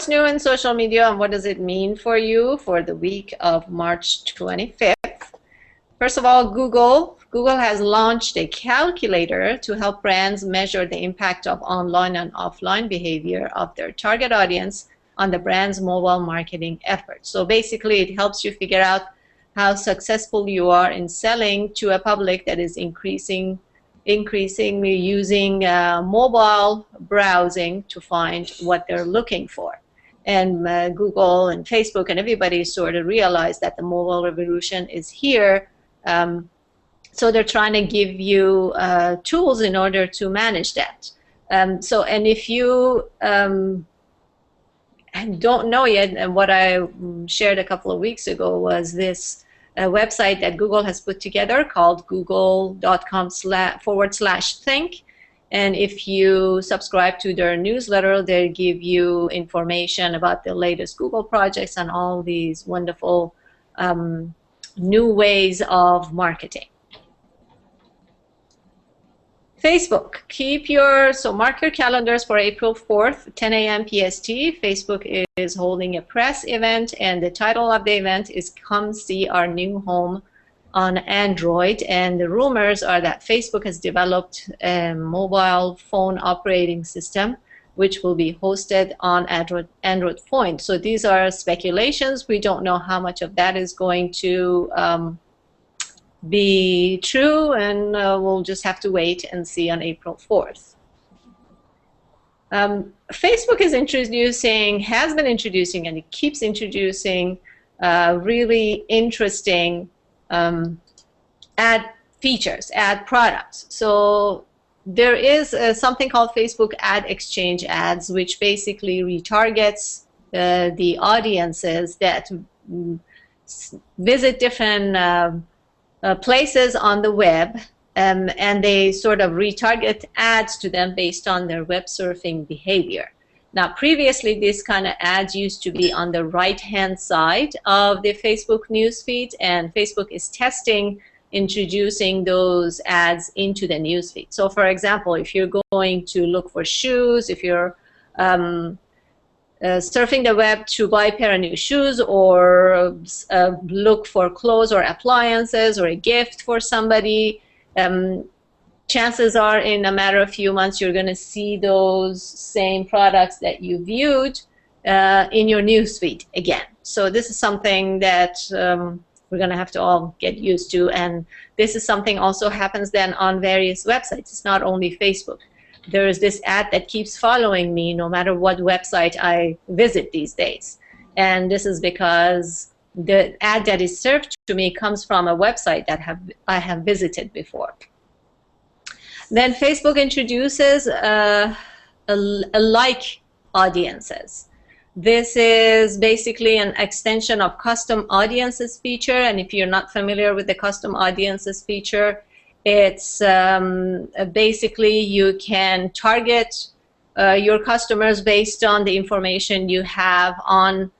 what's new in social media and what does it mean for you for the week of March 25th? First of all, Google has launched a calculator to help brands measure the impact of online and offline behavior of their target audience on the brand's mobile marketing efforts. So basically, it helps you figure out how successful you are in selling to a public that is increasingly using mobile browsing to find what they're looking for. And Google and Facebook and everybody sort of realized that the mobile revolution is here. So they're trying to give you tools in order to manage that. And if you don't know yet, and what I shared a couple of weeks ago was this website that Google has put together called google.com/think. And if you subscribe to their newsletter, they give you information about the latest Google projects and all these wonderful new ways of marketing. Facebook, mark your calendars for April 4th, 10 a.m. PST. Facebook is holding a press event, and the title of the event is Come See Our New Home on Android. And the rumors are that Facebook has developed a mobile phone operating system which will be hosted on Android phone. So these are speculations. We don't know how much of that is going to be true, and we'll just have to wait and see on April 4th. Facebook is has been introducing, and it keeps introducing really interesting ad features, ad products. So there is something called Facebook Ad Exchange ads, which basically retargets the audiences that visit different places on the web, and they sort of retarget ads to them based on their web surfing behavior. Now, previously, this kind of ads used to be on the right-hand side of the Facebook newsfeed, and Facebook is testing introducing those ads into the newsfeed. So, for example, if you're going to look for shoes, if you're surfing the web to buy a pair of new shoes, or look for clothes or appliances or a gift for somebody, chances are in a matter of few months you're going to see those same products that you viewed in your newsfeed again. So this is something that we're going to have to all get used to, and this is something also happens then on various websites. It's not only Facebook. There is this ad that keeps following me no matter what website I visit these days. And this is because the ad that is served to me comes from a website that I have visited before. Then Facebook introduces like audiences. This is basically an extension of custom audiences feature, and if you're not familiar with the custom audiences feature, it's basically you can target your customers based on the information you have on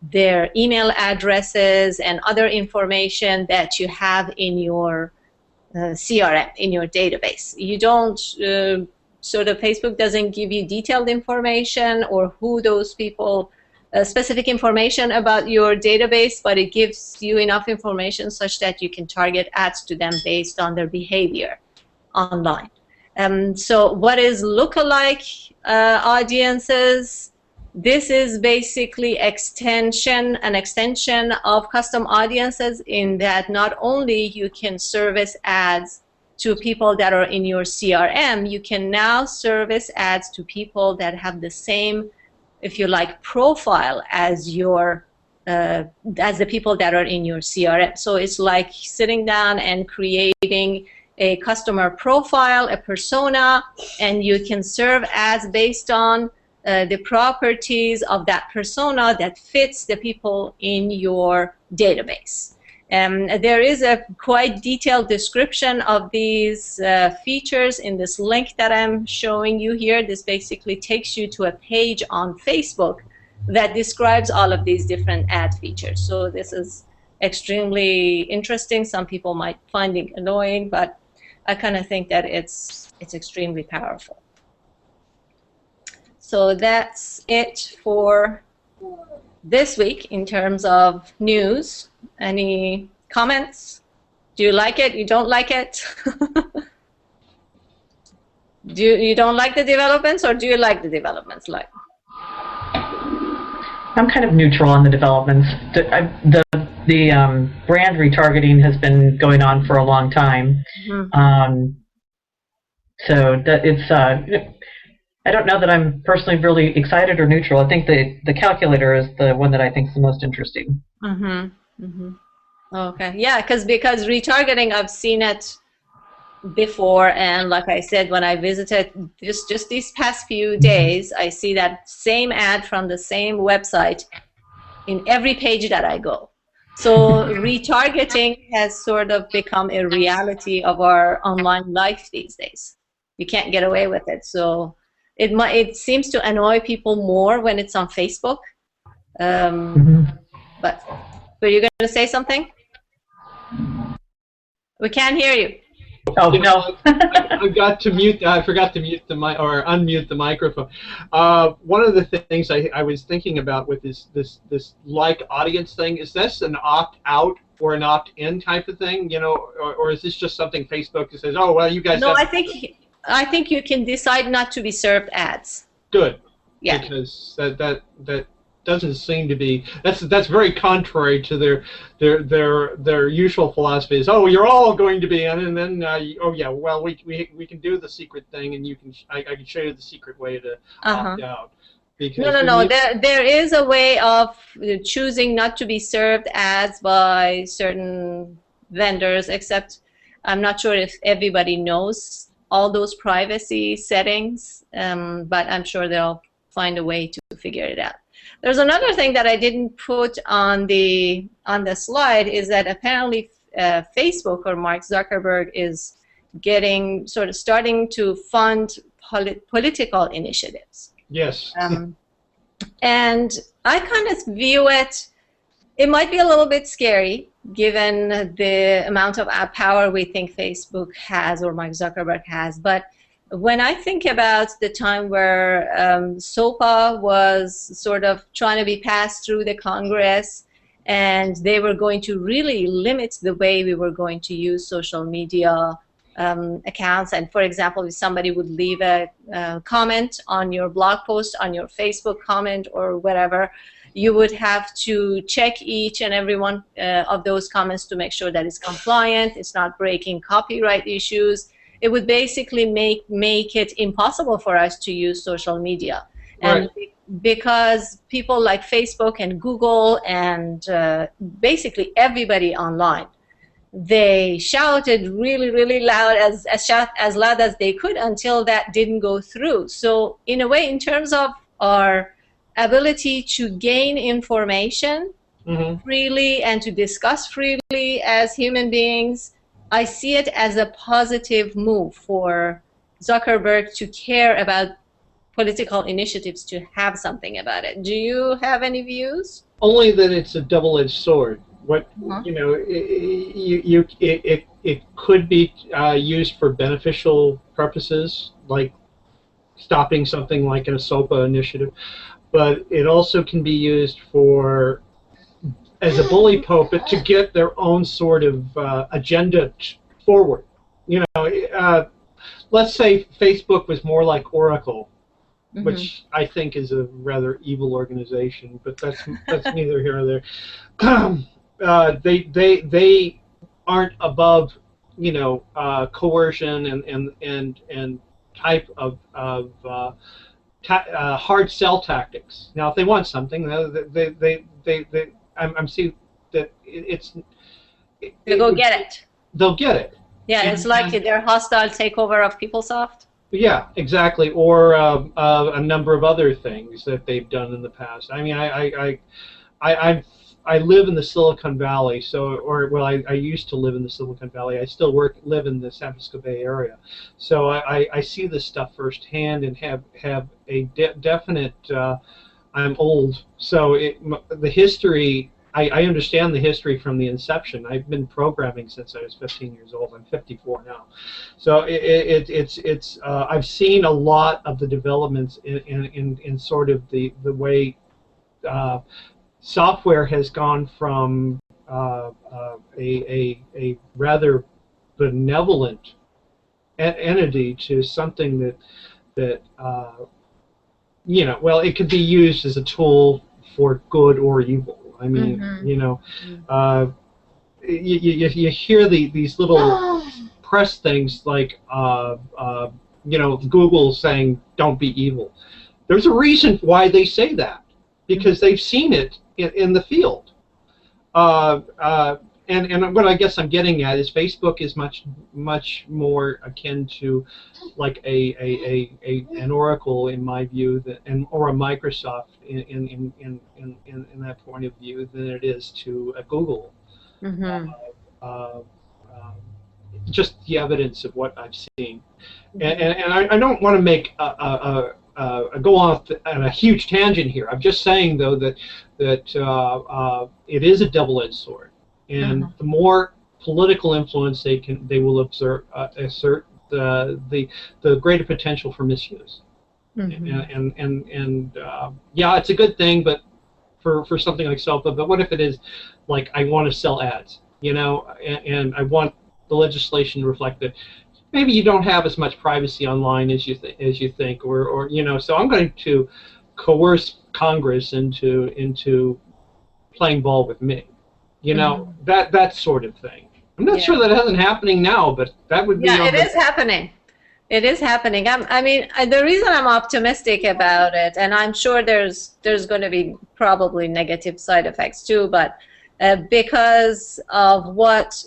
their email addresses and other information that you have in your CRM, in your database. You don't, Facebook doesn't give you detailed information or who those people, specific information about your database, but it gives you enough information such that you can target ads to them based on their behavior online. So what is lookalike audiences? This is basically an extension of custom audiences, in that not only you can service ads to people that are in your CRM, you can now service ads to people that have the same, if you like, profile as the people that are in your CRM. So it's like sitting down and creating a customer profile, a persona, and you can serve ads based on the properties of that persona that fits the people in your database. There is a quite detailed description of these features in this link that I'm showing you here. This basically takes you to a page on Facebook that describes all of these different ad features. So this is extremely interesting. Some people might find it annoying, but I kind of think that it's extremely powerful. So that's it for this week in terms of news. Any comments? Do you like it? You don't like it? You don't like the developments, or do you like the developments? Like, I'm kind of neutral on the developments. The brand retargeting has been going on for a long time. So that it's I don't know that I'm personally really excited or neutral. I think the calculator is the one that I think is the most interesting. Okay, yeah, because retargeting, I've seen it before, and like I said, when I visited just these past few days, I see that same ad from the same website in every page that I go. So retargeting has sort of become a reality of our online life these days. You can't get away with it. So it seems to annoy people more when it's on Facebook. But you're going to say something? We can't hear you. Oh no! I got to mute. I forgot to mute the mic or unmute the microphone. One of the things I was thinking about with this like audience thing, is this an opt out or an opt in type of thing? You know, or is this just something Facebook says, oh well, you guys? No, I think you can decide not to be served ads. Good. Yeah. Because that doesn't seem to be, that's very contrary to their usual philosophy is, oh, you're all going to be in, and then oh yeah, well we can do the secret thing, and I can show you the secret way to opt out. Because no. There is a way of choosing not to be served ads by certain vendors, except I'm not sure if everybody knows all those privacy settings, but I'm sure they'll find a way to figure it out. There's another thing that I didn't put on the slide, is that apparently Facebook, or Mark Zuckerberg, is starting to fund political initiatives. Yes. And I kind of view it might be a little bit scary given the amount of power we think Facebook has, or Mark Zuckerberg has, but when I think about the time where SOPA was sort of trying to be passed through the Congress, and they were going to really limit the way we were going to use social media accounts, and for example, if somebody would leave a comment on your blog post, on your Facebook comment, or whatever, you would have to check each and every one of those comments to make sure that it's compliant, it's not breaking copyright issues. It would basically make it impossible for us to use social media. And because people like Facebook and Google and basically everybody online, they shouted really, really loud, as loud as they could, until that didn't go through. So in a way, in terms of our ability to gain information freely and to discuss freely as human beings, I see it as a positive move for Zuckerberg to care about political initiatives, to have something about it. Do you have any views? Only that it's a double-edged sword. What you know, it could be used for beneficial purposes, like stopping something like a SOPA initiative, but it also can be used for as a bully pulpit to get their own sort of agenda forward. You know, let's say Facebook was more like Oracle, which I think is a rather evil organization, but that's neither here nor there. They aren't above, you know, coercion and type of hard sell tactics. Now, if they want something, I'm seeing that They go get it. They'll get it. Yeah, it's like their hostile takeover of PeopleSoft. Yeah, exactly. Or a number of other things that they've done in the past. I mean, I live in the Silicon Valley, I used to live in the Silicon Valley. I still live in the San Francisco Bay Area, so I see this stuff firsthand and have a definite. I'm old, so the history I understand the history from the inception. I've been programming since I was 15 years old. I'm 54 now, so I've seen a lot of the developments in sort of the way software has gone from a rather benevolent entity to something that you know, well, it could be used as a tool for good or evil. I mean, you know, you hear these little press things like, you know, Google saying, "Don't be evil." There's a reason why they say that, because they've seen it in the field. And what I guess I'm getting at is Facebook is much more akin to like an Oracle, in my view, or a Microsoft in that point of view, than it is to a Google. Just the evidence of what I've seen, and I don't want to make go off on a huge tangent here. I'm just saying though that it is a double-edged sword. And the more political influence they will assert the greater potential for misuse. And yeah, it's a good thing, but for something like SOPA. But what if it is like, I want to sell ads, you know, and I want the legislation to reflect that maybe you don't have as much privacy online as you think, or you know. So I'm going to coerce Congress into playing ball with me. You know, that sort of thing. I'm not sure that isn't happening now, but that would be. Yeah, it is happening. It is happening. I mean, the reason I'm optimistic about it, and I'm sure there's going to be probably negative side effects too, but because of what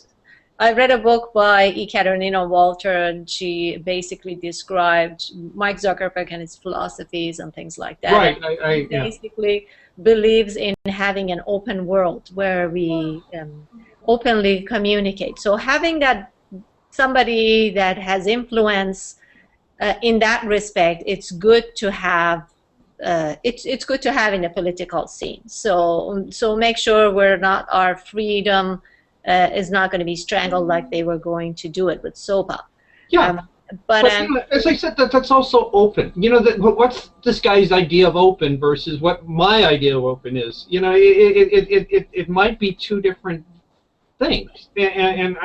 I read a book by Ekaterina Walter, and she basically described Mike Zuckerberg and his philosophies and things like that. Right. Basically believes in having an open world where we openly communicate. So having that somebody that has influence in that respect, it's good to have. It's good to have in the political scene. So make sure our freedom is not going to be strangled like they were going to do it with SOPA. Yeah. But you know, as I said, that's also open. You know, what's this guy's idea of open versus what my idea of open is? You know, it might be two different things. And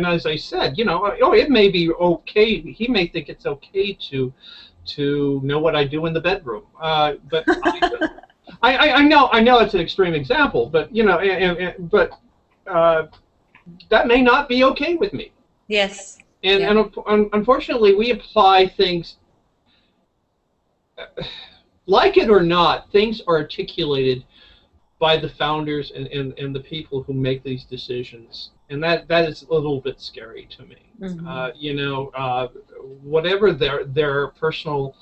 as I said, you know, it may be okay. He may think it's okay to know what I do in the bedroom. But I know it's an extreme example, but you know, but that may not be okay with me. Yes. And unfortunately, we apply things, like it or not, things are articulated by the founders and the people who make these decisions, and that is a little bit scary to me. You know, whatever their personal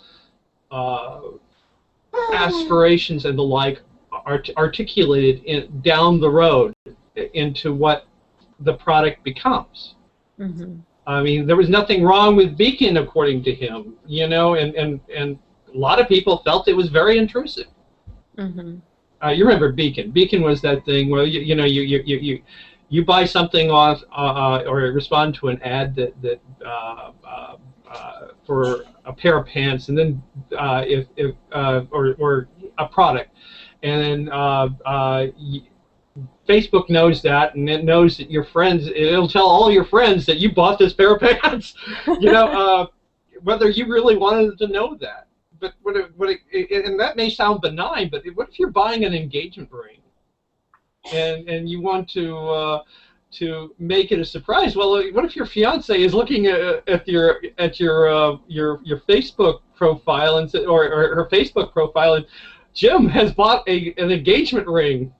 aspirations and the like are articulated down the road into what the product becomes. I mean, there was nothing wrong with Beacon, according to him, you know, and a lot of people felt it was very intrusive. You remember Beacon? Beacon was that thing where you know you buy something off or respond to an ad that for a pair of pants, and then or a product, and then Facebook knows that, and it knows that your friends, it'll tell all your friends that you bought this pair of pants, you know, whether you really wanted to know that. But and that may sound benign, but what if you're buying an engagement ring, and you want to make it a surprise? Well, what if your fiance is looking at your Facebook profile and or her Facebook profile, and Jim has bought an engagement ring.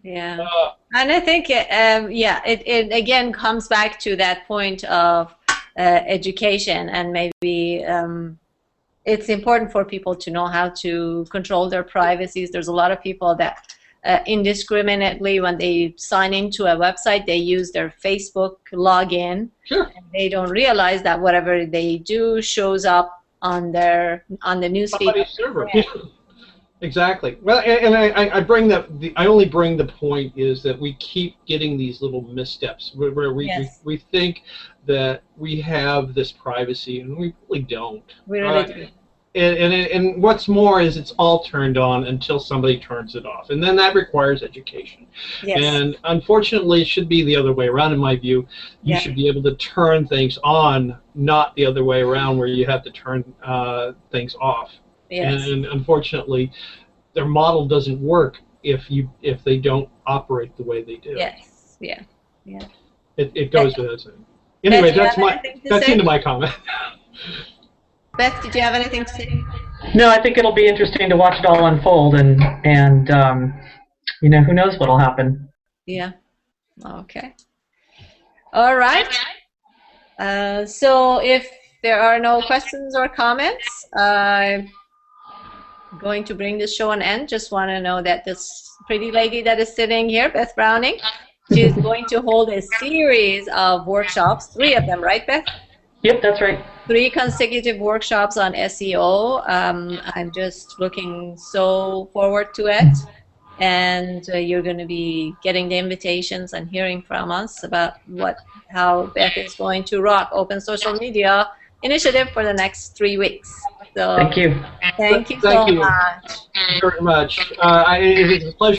Yeah, and I think yeah, it again comes back to that point of education, and maybe it's important for people to know how to control their privacies. There's a lot of people that indiscriminately, when they sign into a website, they use their Facebook login. Sure. And they don't realize that whatever they do shows up on the newsfeed. Somebody's server. Exactly. Well, and I bring that. I only bring the point is that we keep getting these little missteps where Yes, we think that we have this privacy and we really don't. we really do. And what's more is it's all turned on until somebody turns it off, and then that requires education. Yes. And unfortunately, it should be the other way around. In my view, you Yeah. should be able to turn things on, not the other way around, where you have to turn things off. Yes. And unfortunately, their model doesn't work if they don't operate the way they do. Yes. Yeah. Yeah. It goes without saying. Beth, Anyway, do you that's have anything to that's the say? end of my comment. Beth, did you have anything to say? No, I think it'll be interesting to watch it all unfold, and you know, who knows what'll happen. Yeah. Okay. All right. So if there are no questions or comments, I'm going to bring this show an end. Just want to know that this pretty lady that is sitting here, Beth Browning, she's going to hold a series of workshops, 3 of them, right, Beth? Yep, that's right. 3 consecutive workshops on SEO. I'm just looking so forward to it. And you're going to be getting the invitations and hearing from us about how Beth is going to rock Open Social Media Initiative for the next 3 weeks. So Thank you. thank you Thank so you much. very much. It is a pleasure.